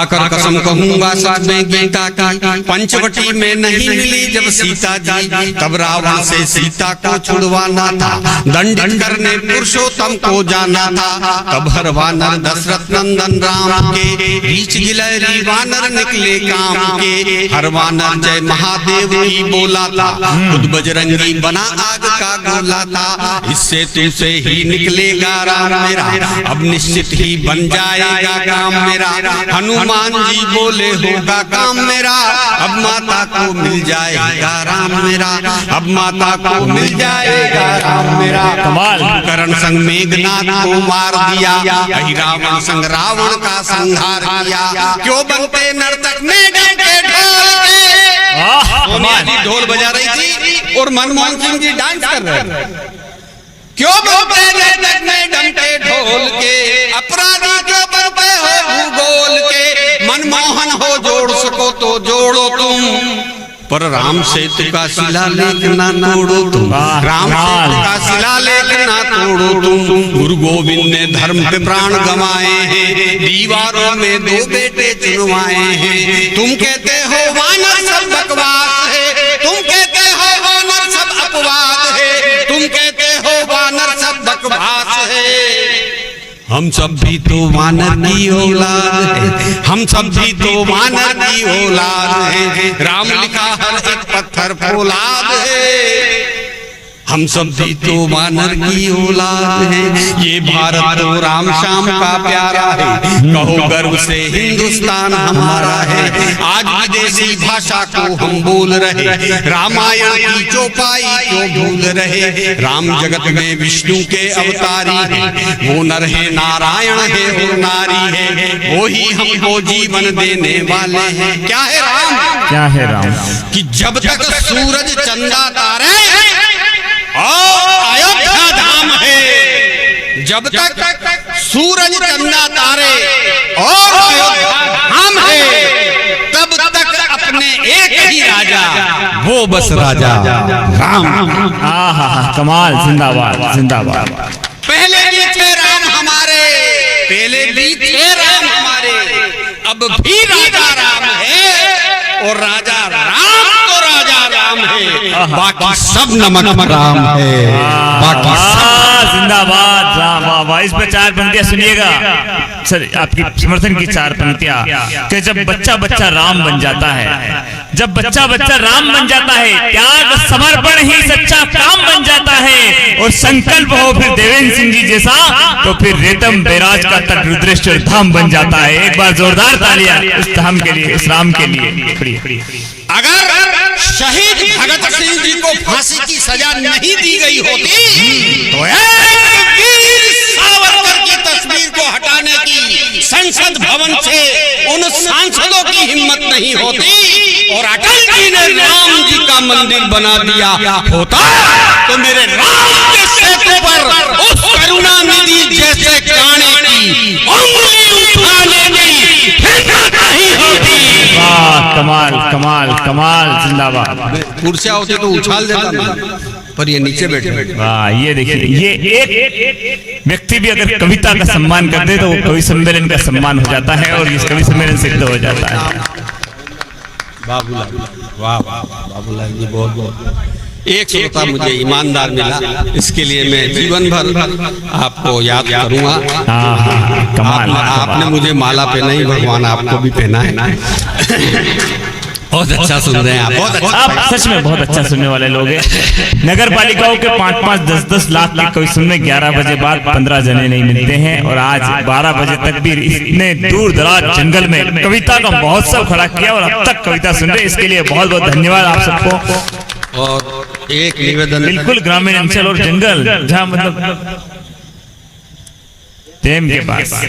खाकर कसम कहूंगा सच में गीता की, पंचवटी में नहीं मिली जब सीता जी, तब रावण से सीता को छुड़वाना था, दंडित करने पुरुषोत्तम को जाना था। तब हर वानर दशरथ नंदन राम के, बीच गिलहरी वानर निकले काम के। हर वानर जय महादेव की बोला था, खुद बजरंगी बना आग का गोला था। इससे तुझसे ही निकलेगा राम मेरा, अब निश्चित ही बन जाएगा काम मेरा। हनुमान जी बोले होगा काम मेरा, अब माता को मिल जाएगा राम मेरा, अब माता को मिल जाएगा राम मेरा। कर्ण संग मेघनाथ को मार दिया, रावण संग रावण का संहार किया। क्यों बनते नर्तक में डंके ढोल के, सोनिया जी ढोल बजा रही थी और मनमोहन सिंह जी डांस कर रहे थे। क्यों बनते नर्तक में डंके ढोल के, अपराधी क्यों बनते हो भूगोल के। मनमोहन हो जोड़ सको तो जोड़ो तुम, पर राम सेतु का शिलालेख ना तोड़ो तुम, राम सेतु का शिलालेख ना तोड़ो तुम। गुरु गोविंद ने धर्म पे प्राण गंवाए हैं, दीवारों में 2 बेटे चुनवाए हैं। तुम कहते हो वानर सब बकवास है, तुम कहते हो वानर सब अपवाद है, तुम कहते हो वानर सब बकवास है। हम सब भी तो वानर की औलाद है, हम सब भी तो वानर की औलाद है। राम लिखा हर एक पत्थर फौलाद है, हम सब भी तो वानर की औलाद है। ये भारत तो राम श्याम का प्यारा है, कहो गर्व से हिंदुस्तान हमारा है। आज विदेशी भाषा को हम बोल रहे, रामायण की चौपाई क्यों भूल रहे। राम जगत में विष्णु के अवतारी है, वो नर है नारायण है और नारी है, वो ही हमको जीवन देने वाले हैं। क्या है राम, क्या है राम? कि जब तक सूरज चंदा तारे और अयोध्या धाम है, जब तक सूरज चंदा तारे और अयोध्या धाम है, तब तक अपने एक ही राजा, वो बस राजा राम। कमाल, जिंदाबाद जिंदाबाद। पहले भी थे राम हमारे, पहले भी थे राम हमारे, अब भी राजा राम है, और राजा राम तो राजा राम है, बाकी सब नमक राम है, बाकी जिंदाबाद राम। वाह, इस पे 4 पंक्तियां सुनिएगा सर, आपकी समर्थन की 4 पंक्तियां कि जब बच्चा बच्चा राम बन जाता है, जब बच्चा बच्चा राम बन जाता है, त्याग समर्पण ही सच्चा काम बन जाता है, और संकल्प हो फिर देवेंद्र सिंह जी जैसा, तो फिर रेतम बैराज का तट रुद्रेश्वर धाम बन जाता है। एक बार जोरदार तालियां इस धाम के लिए, इस राम के लिए। अगर शहीद भगत सिंह जी को फांसी की सजा नहीं दी गई होती, तो वीर सावरकर की तस्वीर को हटाने की संसद भवन से उन सांसदों की हिम्मत नहीं होती, और अटल जी ने राम जी का मंदिर बना दिया होता, तो मेरे राम के सेतु पर उस करुणानिधि जैसे काने की उंगली उठाने की हिम्मत नहीं होती। कमाल कमाल कमाल, जिंदाबाद। कुर्सियां होती तो उछाल देता मैं, पर ये नीचे बैठे। वाह, ये देखिए, ये एक व्यक्ति भी अगर कविता का सम्मान कर दे तो वो कवि सम्मेलन का सम्मान हो जाता है, और इस कवि सम्मेलन सिद्ध हो जाता है। बाबूलाल, वाह वाह बाबूलाल जी, बहुत बहुत। एक श्रोता मुझे ईमानदार मिला, इसके लिए मैं जीवन भर आपको याद करूंगा। कमाल, आपने मुझे माला पहनाई, भगवान आपको भी पहना है। बहुत अच्छा सुन रहे हैं आप, बहुत अच्छा। आप सच में बहुत अच्छा सुनने वाले लोग हैं। नगर पालिकाओं के 5-5, 10-10 लाख के कवि सुनने 11 बजे बाद 15 जने नहीं मिलते हैं, और आज 12 बजे तक भी इतने दूर दराज जंगल में कविता का महोत्सव खड़ा किया, और अब तक कविता सुन रहे, इसके लिए बहुत बहुत धन्यवाद आप सबको। और एक निवेदन, बिल्कुल ग्रामीण अंचल और जंगल, जहाँ मतलब डैम के पास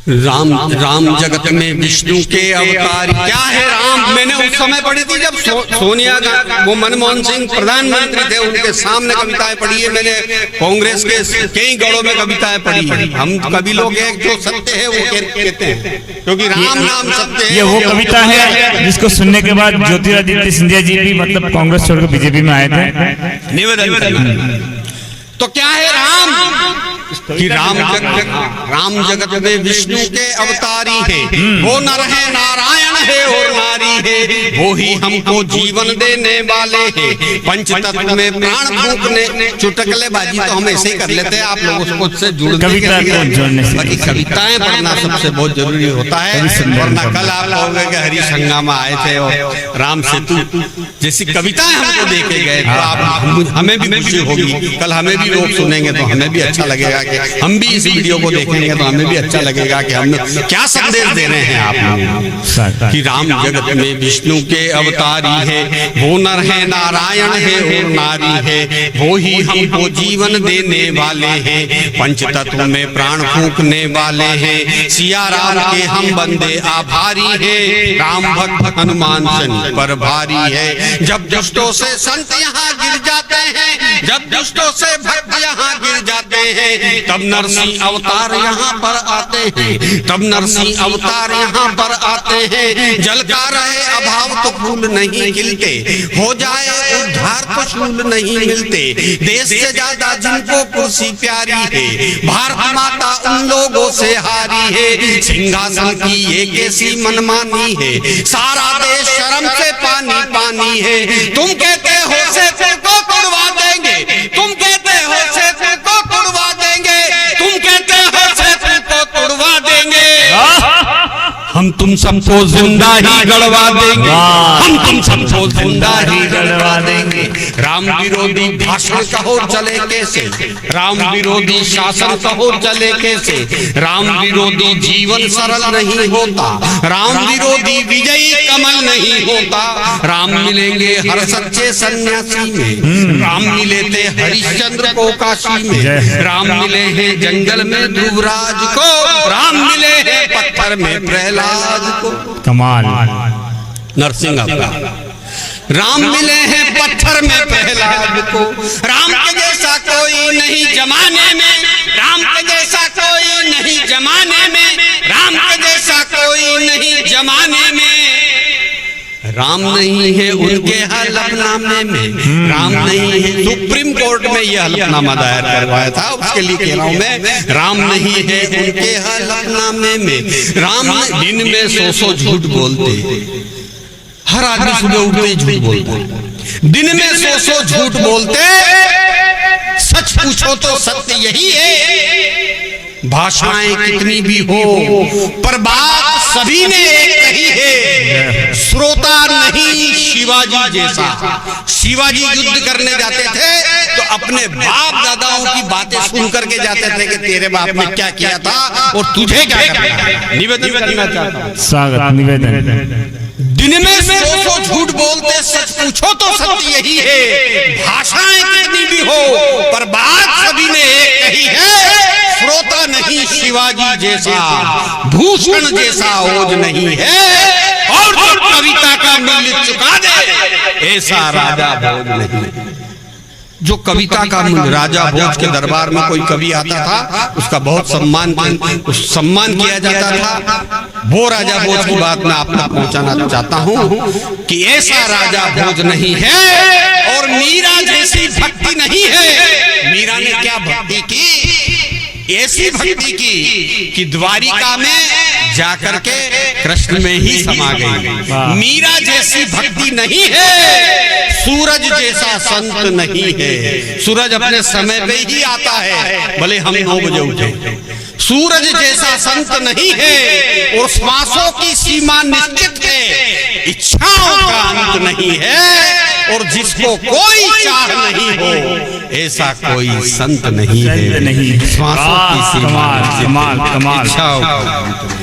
राम जगत में विष्णु के अवतार। क्या है राम? मैंने उस समय पढ़ी थी जब सोनिया गांधी, वो मनमोहन सिंह प्रधानमंत्री थे, उनके सामने कविताएं पढ़ी है मैंने। कांग्रेस के कई गढ़ों में कविताएं पढ़ी है। हम कवि लोग हैं, जो सत्य है वो कहते हैं, क्योंकि राम नाम सत्य है। ये वो कविता है जिसको सुनने के बाद ज्योतिरादित्य सिंधिया जी भी मतलब कांग्रेस छोड़कर बीजेपी में आए थे। निवेदन तो क्या है राम? कि राम जगत में विष्णु के अवतारी है, वो नर है नारायण है और नारी है, वो ही हमको जीवन देने वाले हैं, पंच तत्व में प्राण फूंकने। चुटकलेबाजी तो हम ऐसे ही कर लेते हैं, आप लोगों से जुड़ने के लिए बाकी कविताएं पढ़ना सबसे बहुत जरूरी होता है। वरना कल आप कहोगे कि हरिशंगा में आए थे और राम सेतु जैसी कविताएं हमको देके गए तो आप हमें भी खुशी होगी, कल हमें भी लोग सुनेंगे तो हमें भी अच्छा लगेगा कि हम भी इस वीडियो को देखेंगे तो हमें भी अच्छा लगेगा कि हम क्या संदेश दे रहे हैं आप कि राम जगत में विष्णु के अवतारी है, वो नर है नारायण है और नारी है, वो ही हमको जीवन देने वाले हैं, पंच तत्व में प्राण फूंकने वाले हैं, सिया राम के हम बंदे आभारी है, राम भक्त हनुमान शनि पर भारी है। जब दुष्टों से संत यहाँ गिर जाते हैं, जब दुष्टों से भक्त यहाँ गिर जाते हैं, तब नरसिंह अवतार यहाँ पर आते हैं, तब नरसिंह अवतार यहाँ पर आते हैं। जल का रहे अभाव तो फूल नहीं खिलते, हो जाए उद्धार तो शूल नहीं मिलते, देश से ज्यादा जिनको कुर्सी प्यारी है, भारत माता उन लोगों से हारी है, सिंहासन की ये कैसी मनमानी है, सारा देश शर्म से पानी पानी है। तुम कहते हो से को तुड़वा देंगे, तुम कहते हो से को तुड़वा देंगे, तुम कहते हो से को तुड़वा देंगे, हम तुम सबको जिंदा ही गड़वा देंगे, हम तुम सबको जिंदा ही गड़वा देंगे। राम विरोधी भाषण कहो चले कैसे, राम विरोधी शासन कहो चले कैसे, राम विरोधी जीवन सरल नहीं होता, राम विरोधी विजयी कमल नहीं होता। राम मिलेंगे हर सच्चे सन्यासी में, राम मिले थे हरिश्चंद्र को काशी में, राम मिले हैं जंगल में ध्रुवराज को, राम मिले हैं पत्थर में प्रहलाद को। कमाल नरसिंह अवतार राम मिले हैं पत्थर में प्रहलाद को, राम के जैसा कोई नहीं जमाने में, राम के जैसा कोई नहीं जमाने में, राम के जैसा कोई नहीं जमाने में। राम नहीं है उनके हलफनामे में, राम नहीं है, सुप्रीम कोर्ट में यह हलफनामा दायर करवाया था, उसके लिए कह रहा हूं मैं, राम नहीं है उनके हलफनामे में। राम दिन में 100 झूठ बोलते, हर आदमी सुबह उठते ही झूठ बोलते, दिन में 100 झूठ बोलते, सच पूछो तो सत्य यही है, भाषाएं कितनी भी हो पर बात सभी ने एक कही है, श्रोता नहीं शिवाजी जैसा। शिवाजी युद्ध करने जाते थे तो अपने बाप दादाओं की बातें सुन करके जाते थे कि तेरे बाप ने क्या किया था और तुझे क्या करना है। निवेदन करना चाहता हूं, स्वागत निवेदन। दिन में 100 झूठ बोलते, सच पूछो तो सत्य यही है, भाषाएं कितनी भी हो पर बात सभी ने एक कही है, श्रोता नहीं शिवाजी जैसा, भूषण जैसा ओज नहीं है, और जो कविता का मूल्य चुका दे ऐसा राजा भोज नहीं। जो कविता का मूल्य, राजा भोज के दरबार में कोई कवि आता था उसका बहुत सम्मान किया जाता था, वो राजा भोज की बात मैं आप तक पहुंचाना चाहता हूं कि ऐसा राजा भोज नहीं है और मीरा जैसी भक्ति नहीं है। मीरा ने क्या भक्ति की, ऐसी भक्ति की कि द्वारिका में जाकर के कृष्ण में ही समा गई। मीरा जैसी भक्ति नहीं है, सूरज जैसा संत नहीं है। सूरज अपने समय पे ही आता है, भले हम 9 बजे उठे। सूरज जैसा संत नहीं है और श्वासों की सीमा निश्चित है, इच्छाओं का अंत नहीं है, और जिसको कोई चाह नहीं हो ऐसा कोई संत नहीं है। श्वासों की सीमा, कमाल कमाल कमाल। इच्छाओं